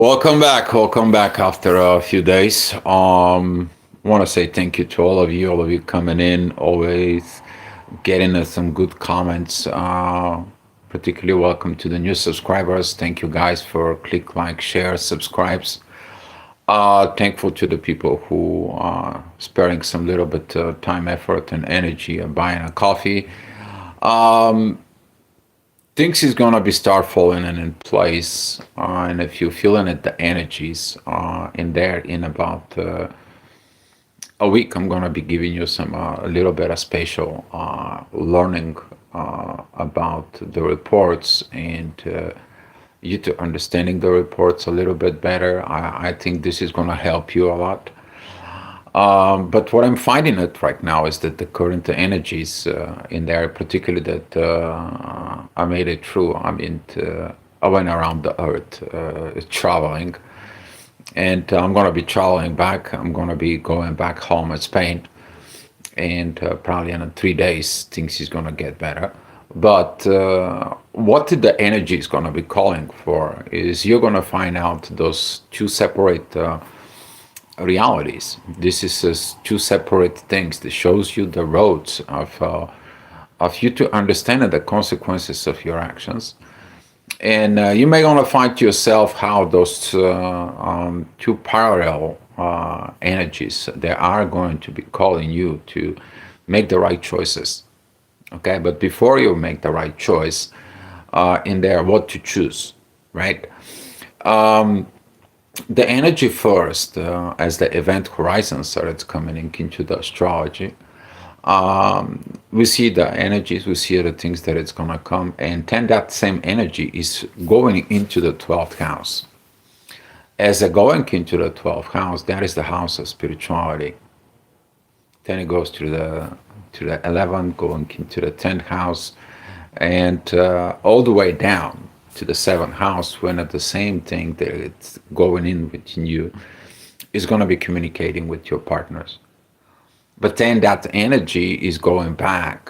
Welcome back after a few days. Want to say thank you to all of you coming in, always getting us some good comments. Particularly welcome to the new subscribers. Thank you guys for click, like, share, subscribes. Thankful to the people who are sparing some little bit time, effort, and energy and buying a coffee. Um, Things is gonna be start falling in place, and if you're feeling it, the energies in there in about a week, I'm gonna be giving you some a little bit of spatial learning about the reports and you to understanding the reports a little bit better. I think this is gonna help you a lot. But what I'm finding it right now is that the current energies in there, particularly that I made it through. I went around the earth traveling, and I'm gonna be traveling back. I'm gonna be going back home at Spain, and probably in 3 days things is gonna get better. But what the energy is gonna be calling for is you're gonna find out those two separate realities. This is two separate things that shows you the roads of you to understand the consequences of your actions. And you may want to find yourself how those two parallel energies they are going to be calling you to make the right choices. Okay, but before you make the right choice, in there, what to choose, right? The energy first, as the event horizon started coming into the astrology, we see the energies, we see the things that it's gonna come, and then that same energy is going into the 12th house. As it going into the 12th house, that is the house of spirituality. Then it goes to the 11th, going into the 10th house, and all the way down to the 7th house, when at the same thing that it's going in within you is going to be communicating with your partners. But then that energy is going back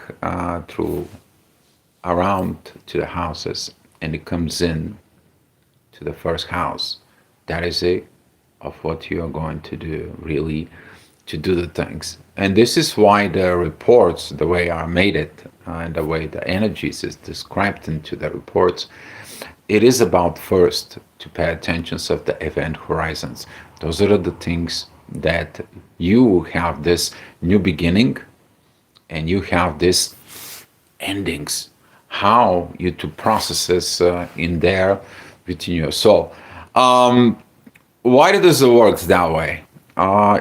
through around to the houses, and it comes in to the first house. That is it of what you are going to do, really, to do the things. And this is why the reports, the way I made it, and the way the energies is described into the reports, it is about first to pay attention of the event horizons. Those are the things that you have this new beginning and you have this endings. How you to process this in there within your soul. Why does it work that way?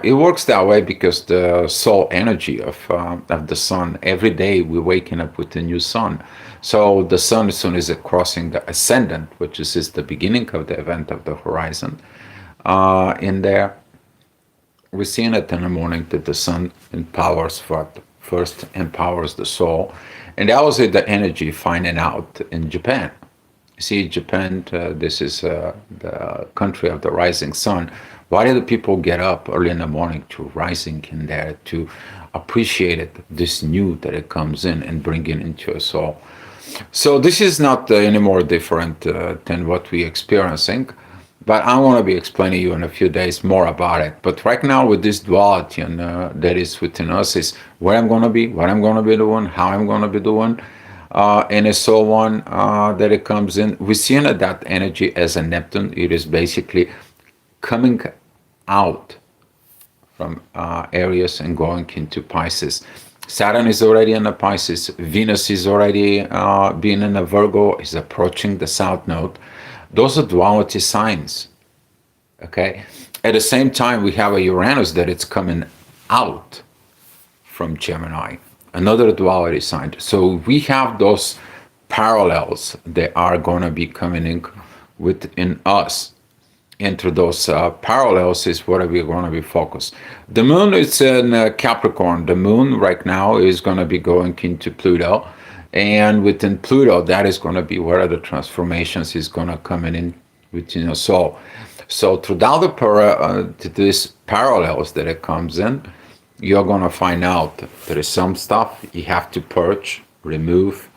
It works that way because the soul energy of the sun, every day we're waking up with a new sun. So the sun, as soon as it crossing the ascendant, which is the beginning of the event of the horizon, in there, we're seeing it in the morning that the sun empowers what first empowers the soul. And that was it, the energy finding out in Japan. See, Japan, this is the country of the rising sun. Why do the people get up early in the morning to rising in there to appreciate it, this new that it comes in and bring it into a soul? So this is not any more different than what we're experiencing, but I want to be explaining you in a few days more about it. But right now with this duality and that is within us is where I'm going to be, what I'm going to be doing, how I'm going to be doing, and so on, that it comes in. We're seeing that energy as a Neptune. It is basically coming out from Aries and going into Pisces. Saturn is already in the Pisces. Venus is already being in the Virgo, is approaching the South Node. Those are duality signs. Okay. At the same time, we have a Uranus that it's coming out from Gemini, another duality sign. So we have those parallels that are going to be coming in within us. Into those parallels is what we're going to be focused. The moon is in Capricorn. The moon right now is going to be going into Pluto. And within Pluto, that is going to be where the transformations is going to come in within your soul. So throughout these parallels that it comes in, you're going to find out there is some stuff you have to purge, remove,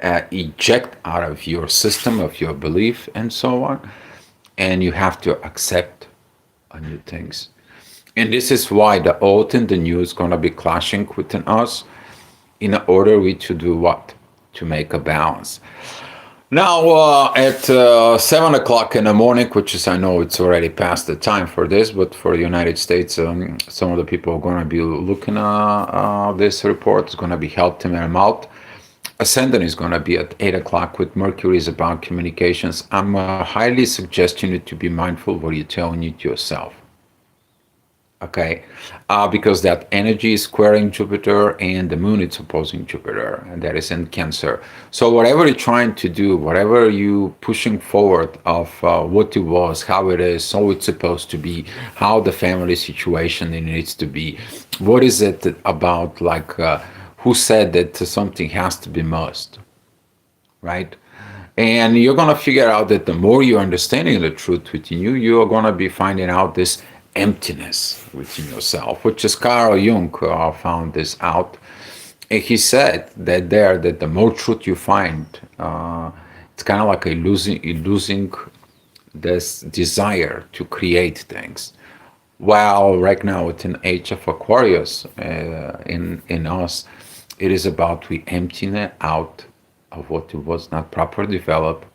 eject out of your system, of your belief, and so on. and you have to accept new things. And this is why the old and the new is going to be clashing within us in order we to do what? To make a balance. Now, at 7 o'clock in the morning, which is, I know it's already past the time for this, but for the United States, some of the people are going to be looking at this report. It's going to be helping them out. Ascendant is going to be at 8 o'clock with Mercury is about communications. I'm highly suggesting you to be mindful what you're telling you to yourself. Okay, because that energy is squaring Jupiter and the moon is opposing Jupiter, and that is in Cancer. So whatever you're trying to do, whatever you pushing forward of what it was, how it is, how it's supposed to be, how the family situation it needs to be, what is it about, like who said that something has to be must, right? And you're going to figure out that the more you're understanding the truth within you, you are going to be finding out this emptiness within yourself, which is Carl Jung found this out. And he said that the more truth you find, it's kind of like losing this desire to create things. While right now, it's an age of Aquarius in us, it is about we emptying it out of what was not properly developed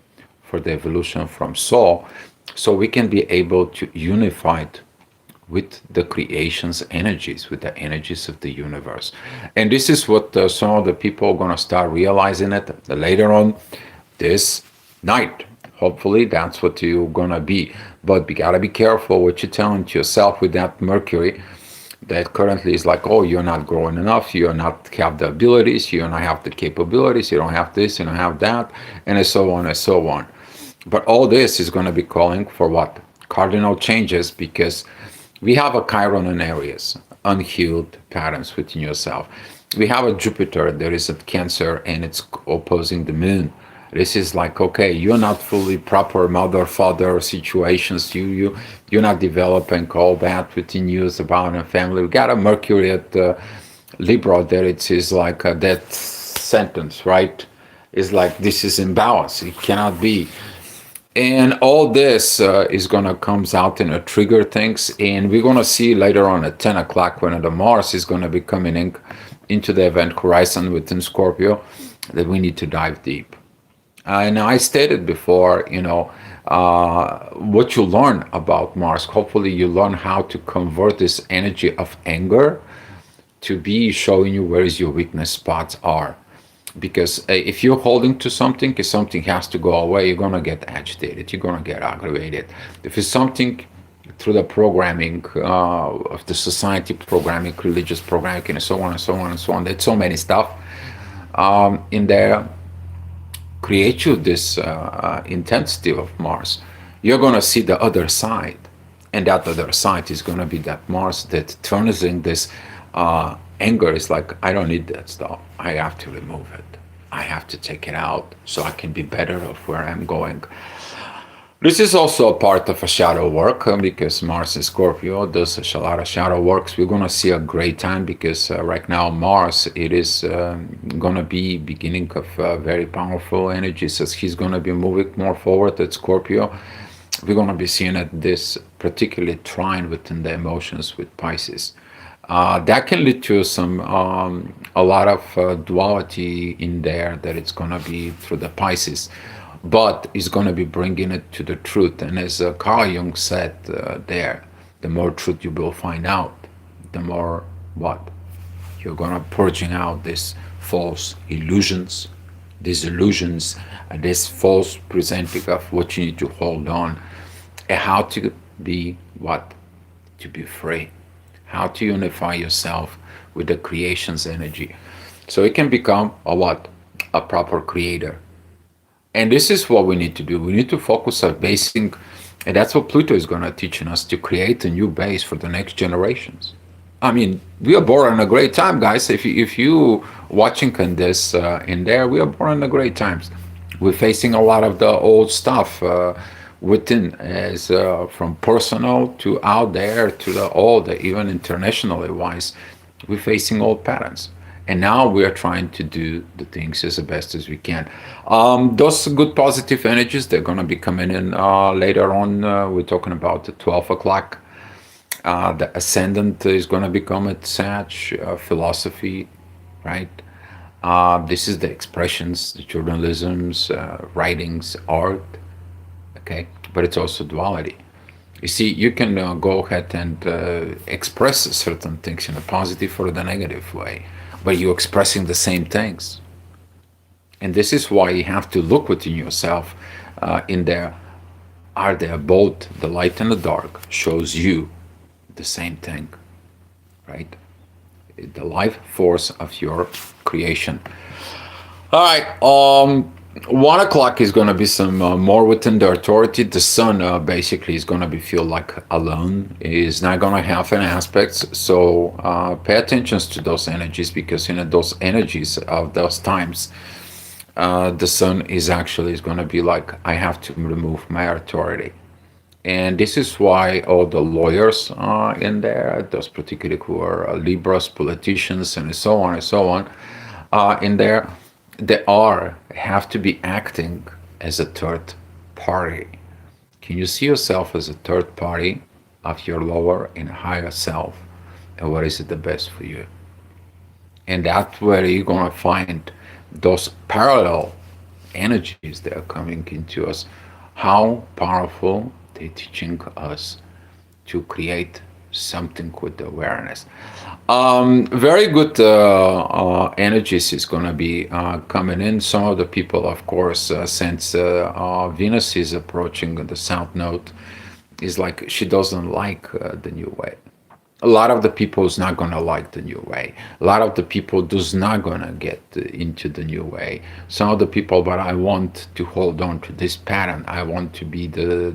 for the evolution from soul, so we can be able to unify it with the creation's energies, with the energies of the universe. And this is what some of the people are going to start realizing it later on this night. Hopefully that's what you're going to be. But you got to be careful what you're telling to yourself with that Mercury that currently is like, oh, you're not growing enough, you not have the abilities, you don't have the capabilities, you don't have this, you don't have that, and so on and so on. But all this is going to be calling for what? Cardinal changes, because we have a Chiron in Aries, unhealed patterns within yourself. We have a Jupiter that is at Cancer and it's opposing the moon. This is like, okay, you're not fully proper mother father situations. You're not developing all that within you as about a family. We got a Mercury at Libra that it is like a death sentence, right? It's like this is imbalance. It cannot be. And all this is gonna comes out in a trigger things, and we're gonna see later on at 10 o'clock when the Mars is gonna be coming into the event horizon within Scorpio, that we need to dive deep. And I stated before, what you learn about Mars. Hopefully, you learn how to convert this energy of anger to be showing you where is your weakness spots are. Because if you're holding to something, if something has to go away, you're gonna get agitated, you're gonna get aggravated. If it's something through the programming of the society programming, religious programming, and so on and so on and so on, there's so many stuff in there create you this intensity of Mars. You're gonna see the other side, and that other side is gonna be that Mars that turns in this anger. Is like, I don't need that stuff. I have to remove it. I have to take it out so I can be better of where I'm going. This is also a part of a shadow work because Mars in Scorpio does a lot of shadow works. We're gonna see a great time because right now Mars, it is gonna be beginning of very powerful energies as he's gonna be moving more forward at Scorpio. We're gonna be seeing at this particularly trine within the emotions with Pisces. That can lead to some a lot of duality in there that it's gonna be through the Pisces, but it's gonna be bringing it to the truth. And as Carl Jung said there, the more truth you will find out, the more what you're gonna purging out these false illusions, these illusions, and this false presenting of what you need to hold on, and how to be what, to be free. How to unify yourself with the creation's energy, so it can become a what, a proper creator. And this is what we need to do. We need to focus on basing, and that's what Pluto is going to teaching us, to create a new base for the next generations. I mean, we are born in a great time, guys. If you watching on this in there, we are born in a great times. We're facing a lot of the old stuff. Within, as from personal to out there to the old, even internationally wise, we're facing old patterns. And now we are trying to do the things as the best as we can. Those good positive energies, they're going to be coming in later on. We're talking about the 12 o'clock. The ascendant is going to become a Sag philosophy, right? This is the expressions, the journalisms, writings, art, okay? But it's also duality. You see, you can go ahead and express certain things in a positive or the negative way, but you're expressing the same things. And this is why you have to look within yourself in there. Are there both the light and the dark? Shows you the same thing, right? The life force of your creation. All right. 1 o'clock is going to be some more within the authority. The sun basically is going to be feel like alone. Is not going to have any aspects. So pay attention to those energies, because in those energies of those times, the sun is actually is going to be like, I have to remove my authority. And this is why all the lawyers in there, those particularly who are Libras, politicians, and so on and so on, in there, they are have to be acting as a third party. Can you see yourself as a third party of your lower and higher self? And what is it the best for you? And that's where you're going to find those parallel energies that are coming into us. How powerful they're teaching us to create something with the awareness. Very good energies is going to be coming in. Some of the people, of course, since Venus is approaching the south node, is like she doesn't like the new way. A lot of the people is not going to like the new way. A lot of the people does not going to get into the new way. Some of the people, but I want to hold on to this pattern. I want to be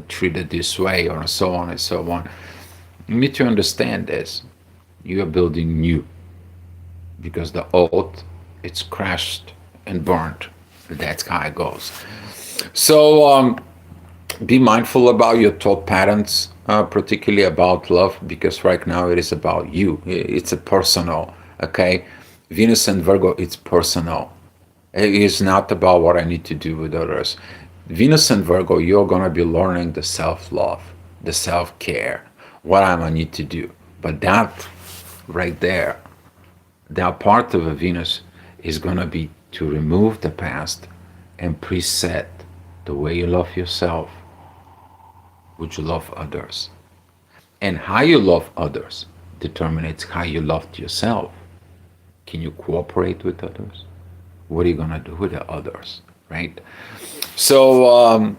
treated this way, or so on and so on. You need to understand this. You are building new, because the old, it's crashed and burned. That's how it goes. So be mindful about your thought patterns, particularly about love, because right now it is about you. It's a personal, okay? Venus and Virgo, it's personal. It is not about what I need to do with others. Venus and Virgo, you're going to be learning the self-love, the self-care, what I need to do. But that right there, that part of a Venus is going to be to remove the past and preset the way you love yourself, would you love others. And how you love others determines how you love yourself. Can you cooperate with others? What are you going to do with the others, right? So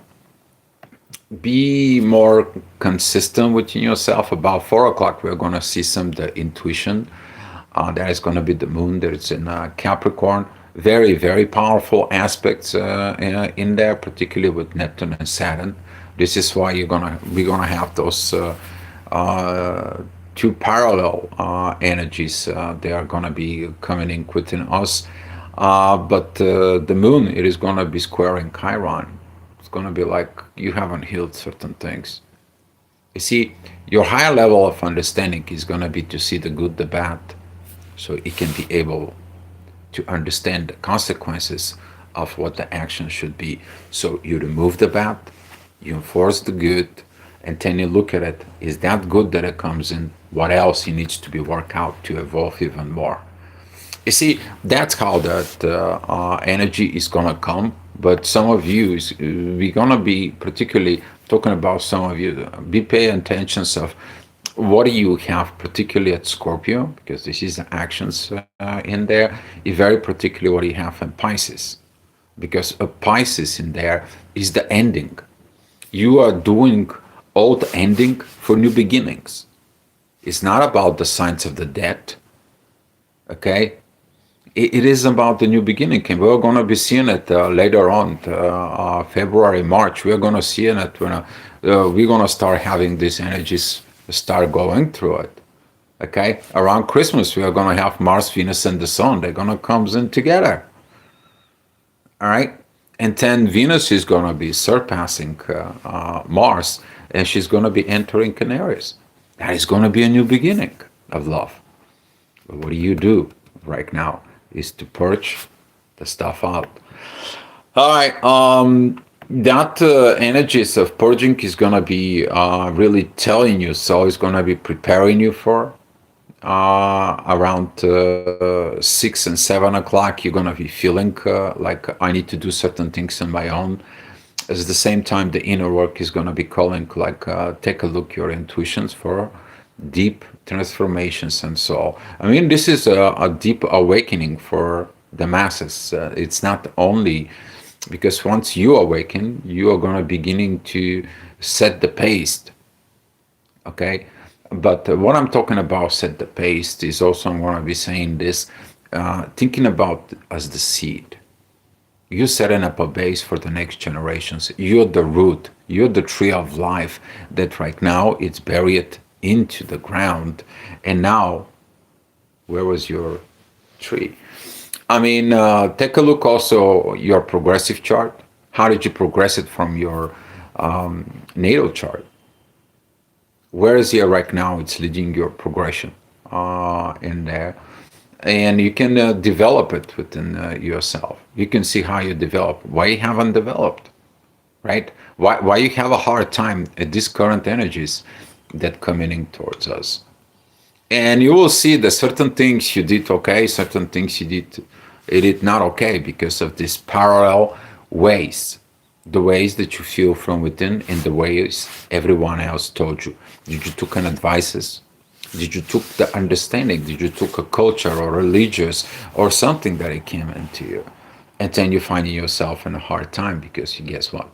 be more consistent within yourself. About 4 o'clock, we're going to see some the intuition. That is going to be the moon. There's in Capricorn. Very, very powerful aspects in there, particularly with Neptune and Saturn. This is why we're gonna have those two parallel energies. They are gonna be coming in within us. But the moon, it is gonna be squaring Chiron. It's gonna be like you haven't healed certain things. You see, your higher level of understanding is gonna be to see the good, the bad, so it can be able to understand the consequences of what the action should be. So you remove the bad, you enforce the good, and then you look at it. Is that good that it comes in? What else he needs to be worked out to evolve even more? You see, that's how that energy is gonna come. But some of you, we're gonna be particularly talking about some of you. Be paying attention of what do you have, particularly at Scorpio, because this is the actions in there. Very particularly what you have in Pisces, because a Pisces in there is the ending. You are doing old ending for new beginnings. It's not about the signs of the dead, okay? It is about the new beginning, and we're going to be seeing it later on, February, March. We're going to see it when we're going to start having these energies start going through it. Okay, around Christmas we are going to have Mars, Venus, and the Sun. They're going to come in together. All right, and then Venus is going to be surpassing Mars, and she's going to be entering Canaries. That is going to be a new beginning of love. But what do you do right now? is to purge the stuff out. All right. That energies of purging is gonna be really telling you. So it's gonna be preparing you for around 6 and 7 o'clock. You're gonna be feeling like I need to do certain things on my own. At the same time, the inner work is gonna be calling like take a look your intuitions for deep transformations and so. I mean, this is a deep awakening for the masses. It's not only because once you awaken, you are going to beginning to set the pace, okay? But what I'm talking about set the pace is also I'm going to be saying this, thinking about as the seed. You're setting up a base for the next generations. You're the root. You're the tree of life that right now it's buried into the ground. And now, where was your tree? I mean, take a look also your progressive chart. How did you progress it from your natal chart? Where is it right now? It's leading your progression in there. And you can develop it within yourself. You can see how you develop, why you haven't developed, right? Why you have a hard time at these current energies that coming in towards us. And you will see that certain things you did okay, certain things you did not okay because of these parallel ways, the ways that you feel from within and the ways everyone else told you. Did you took an advices? Did you took the understanding? Did you took a culture or religious or something that it came into you? And then you find yourself in a hard time because you guess what?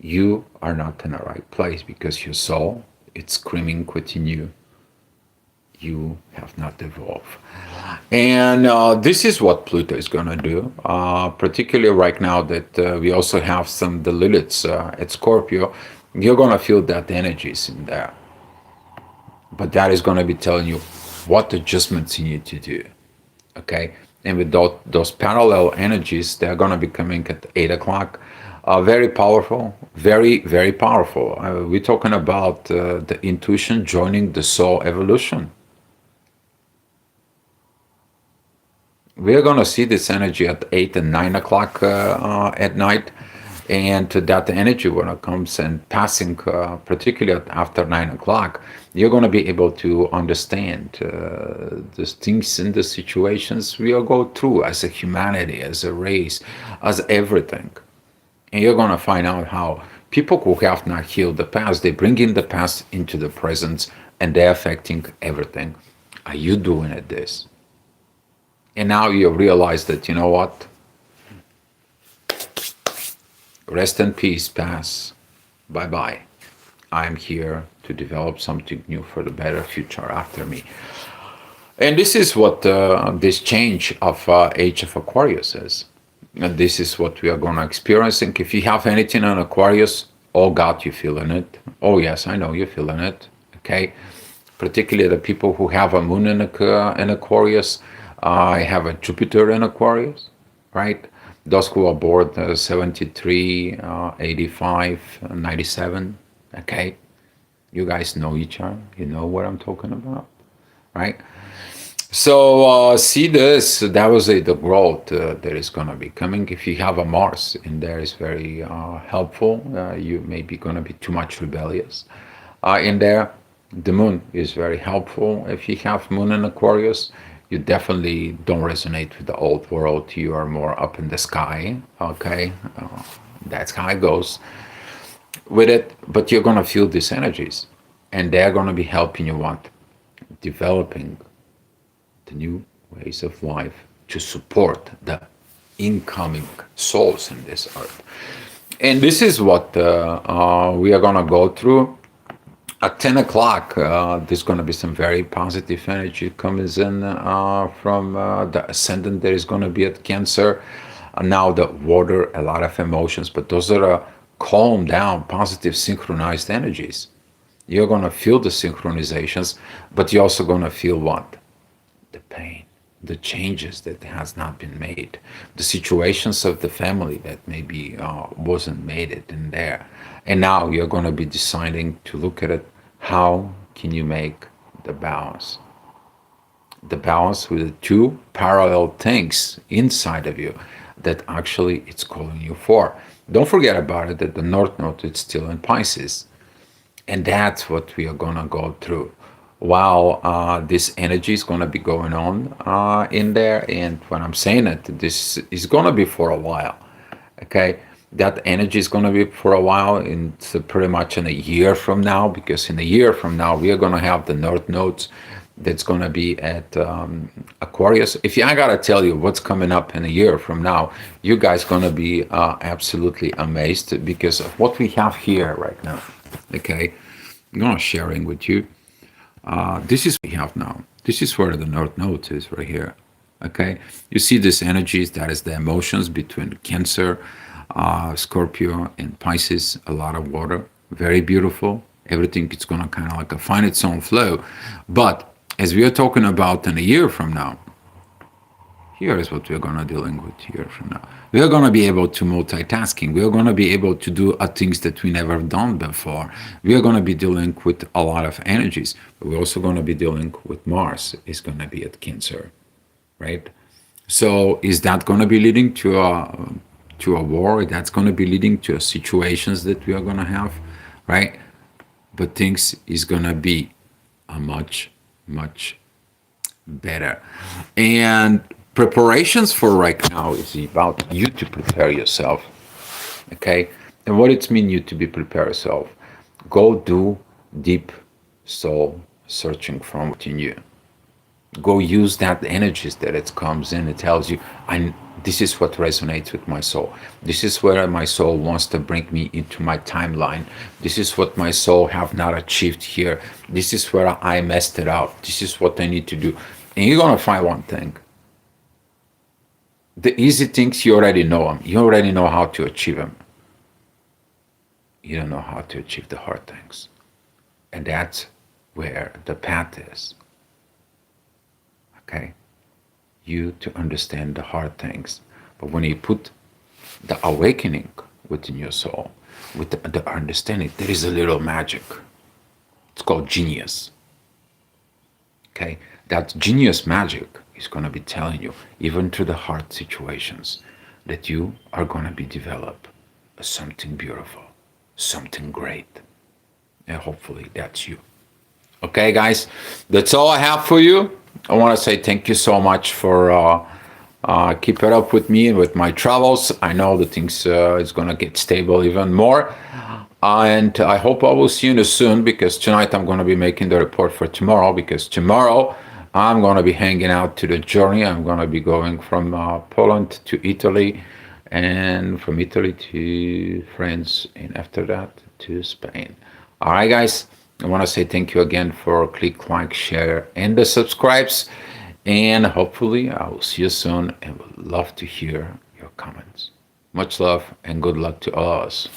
You are not in the right place because your soul, it's screaming within you. You have not evolved. And this is what Pluto is going to do, particularly right now that we also have some the Liliths at Scorpio. You're going to feel that energies in there. But that is going to be telling you what adjustments you need to do. Okay? And with those parallel energies, they're going to be coming at 8 o'clock. Very powerful, very, very powerful. We're talking about the intuition joining the soul evolution. We're going to see this energy at 8 and 9 o'clock at night. And that energy, when it comes and passing, particularly after 9 o'clock, you're going to be able to understand the things and the situations we all go through as a humanity, as a race, as everything. And you're going to find out how people who have not healed the past, they bring in the past into the present and they're affecting everything. Are you doing it this? And now you realize that, you know what? Rest in peace, pass. Bye-bye. I'm here to develop something new for the better future after me. And this is what this change of age of Aquarius is. And this is what we are going to experience. And if you have anything on Aquarius, oh God, you're feeling it. Oh yes, I know you're feeling it. Okay. Particularly the people who have a moon in Aquarius. I have a Jupiter in Aquarius, right? Those who are born 73, 85, 97, okay? You guys know each other. You know what I'm talking about, right? So see this, that was the growth that is going to be coming. If you have a Mars in there, is very helpful. You may be going to be too much rebellious in there. The moon is very helpful. If you have moon in Aquarius, you definitely don't resonate with the old world. You are more up in the sky, okay? That's how it goes with it. But you're going to feel these energies, and they're going to be helping you what? Developing the new ways of life to support the incoming souls in this earth. And this is what we are going to go through. At 10 o'clock, there's going to be some very positive energy comes in from the ascendant that is going to be at Cancer. Now the water, a lot of emotions, but those are calm down, positive, synchronized energies. You're going to feel the synchronizations, but you're also going to feel what? The pain, the changes that has not been made, the situations of the family that maybe wasn't made it in there. And now you're going to be deciding to look at it. How can you make the balance? the balance with the two parallel things inside of you that actually it's calling you for. Don't forget about it that the North Node is still in Pisces, and that's what we are gonna go through. While this energy is gonna be going on in there, and when I'm saying it, this is gonna be for a while. Okay, that energy is gonna be for a while, and it's pretty much in a year from now, because in a year from now we are gonna have the North Nodes that's gonna be at Aquarius. If I gotta tell you what's coming up in a year from now, you guys gonna be absolutely amazed because of what we have here right now. Okay, I'm gonna sharing with you. This is what we have now. This is where the North Node is right here. Okay, you see this energies, that is the emotions between Cancer, Scorpio, and Pisces. A lot of water, very beautiful. Everything is gonna kind of like find its own flow. But as we are talking about in a year from now, here is what we're gonna dealing with here from now. We are gonna be able to multitasking. We are gonna be able to do things that we never done before. We are gonna be dealing with a lot of energies, but we're also gonna be dealing with Mars. Is gonna be at Cancer, right? So is that gonna be leading to a war? That's gonna be leading to situations that we are gonna have, right? But things is gonna be a much better. And preparations for right now is about you to prepare yourself. Okay? And what it means you to be prepare yourself. Go do deep soul searching from within you. Go use that energies that it comes in. It tells you, this is what resonates with my soul. This is where my soul wants to bring me into my timeline. This is what my soul have not achieved here. This is where I messed it up. This is what I need to do. And you're gonna find one thing. The easy things, you already know them. You already know how to achieve them. You don't know how to achieve the hard things. And that's where the path is. Okay? You to understand the hard things. But when you put the awakening within your soul, with the understanding, there is a little magic. It's called genius. Okay? That genius magic is going to be telling you, even through the hard situations, that you are going to be develop something beautiful, something great. And hopefully that's you. Okay, guys, that's all I have for you. I want to say thank you so much for keeping up with me and with my travels. I know that things is going to get stable even more. And I hope I will see you soon, because tonight I'm going to be making the report for tomorrow, because tomorrow I'm going to be hanging out to the journey. I'm going to be going from Poland to Italy, and from Italy to France, and after that to Spain. All right, guys. I want to say thank you again for click, like, share, and the subscribes. And hopefully I will see you soon, and would love to hear your comments. Much love and good luck to all of us.